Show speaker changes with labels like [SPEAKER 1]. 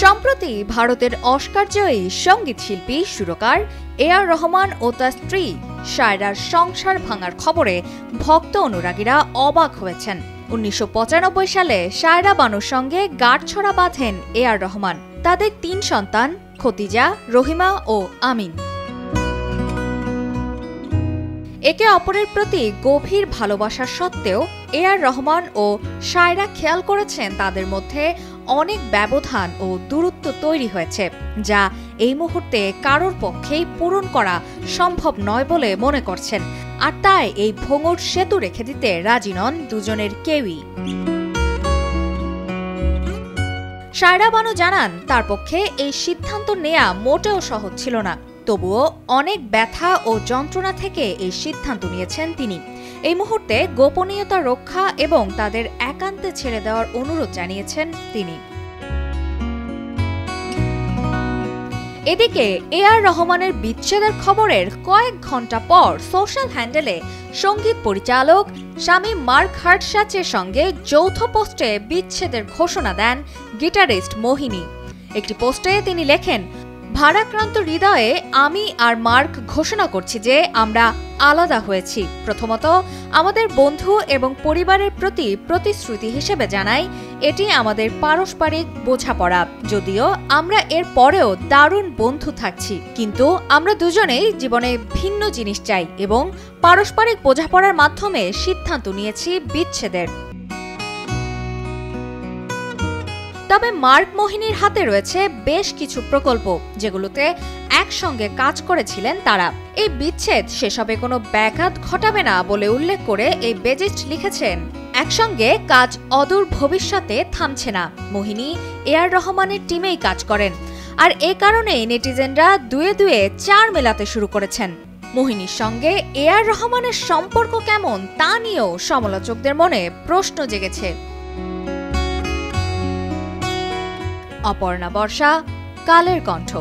[SPEAKER 1] সম্প্রতি ভারতের অস্কার জয়ী সঙ্গীত শিল্পী সুরকার এ.আর রহমান ও তার স্ত্রী শায়রার সংসার ভাঙার খবরে ভক্ত অনুরাগীরা অবাক হয়েছেন। ১৯৯৫ সালে শায়রা বানুর সঙ্গে গাঁটছড়া বাঁধেন এ.আর রহমান। তাদের ৩ সন্তান খতিজা, রহিমা ও আমিন। একে অপরের প্রতি গভীর ভালোবাসা সত্ত্বেও এ.আর রহমান ও শায়রা খেয়াল করেছেন তাদের মধ্যে অনেক ব্যবধান ও দূরত্ব তৈরি হয়েছে, যা এই মুহূর্তে কারোর পক্ষেই পূরণ করা সম্ভব নয় বলে মনে করছেন। আর তাই এই ভোঙর সেতু রেখে দিতে রাজি নন দুজনের কেউই। শায়রা বানু জানান, তার পক্ষে এই সিদ্ধান্ত নেওয়া মোটেও সহজ ছিল না। তবুও অনেক ব্যথা ও যন্ত্রণা থেকে এই সিদ্ধান্ত নিয়েছেন তিনি। এই মুহূর্তে গোপনীয়তা রক্ষা এবং তাদের একান্তে ছেড়ে দেওয়ার অনুরোধ জানিয়েছেন তিনি। এদিকে এ.আর রহমানের বিচ্ছেদের খবরের কয়েক ঘন্টা পর সোশ্যাল হ্যান্ডেলে সঙ্গীত পরিচালক শামীম মার্ক হার্টসাচের সঙ্গে যৌথ পোস্টে বিচ্ছেদের ঘোষণা দেন গিটারিস্ট মোহিনী। একটি পোস্টে তিনি লেখেন, ভারাক্রান্ত হৃদয়ে আমি আর মার্ক ঘোষণা করছি যে আমরা আলাদা হয়েছি। প্রথমত, আমাদের বন্ধু এবং পরিবারের প্রতি প্রতিশ্রুতি হিসেবে জানাই, এটি আমাদের পারস্পরিক বোঝাপড়া। যদিও আমরা এর পরেও দারুণ বন্ধু থাকছি, কিন্তু আমরা দুজনেই জীবনে ভিন্ন জিনিস চাই এবং পারস্পরিক বোঝাপড়ার মাধ্যমে সিদ্ধান্ত নিয়েছি বিচ্ছেদের। তবে মার্ক মোহিনীর হাতে রয়েছে বেশ কিছু প্রকল্প, যেগুলোতে একসঙ্গে কাজ করেছিলেন তারা। এই বিচ্ছেদ সেসবে কোনো ব্যাঘাত ঘটাবে না বলে উল্লেখ করে এই বেজিস্ট লিখেছেন, একসঙ্গে কাজ অদূর ভবিষ্যতে থামছে না। মোহিনী এ.আর রহমানের টিমেই কাজ করেন, আর এ কারণেই নেটিজেনরা দুয়ে দুয়ে ৪ মেলাতে শুরু করেছেন। মোহিনীর সঙ্গে এ.আর রহমানের সম্পর্ক কেমন তা নিয়েও সমালোচকদের মনে প্রশ্ন জেগেছে। অপর্ণা বর্ষা, কালের কণ্ঠ।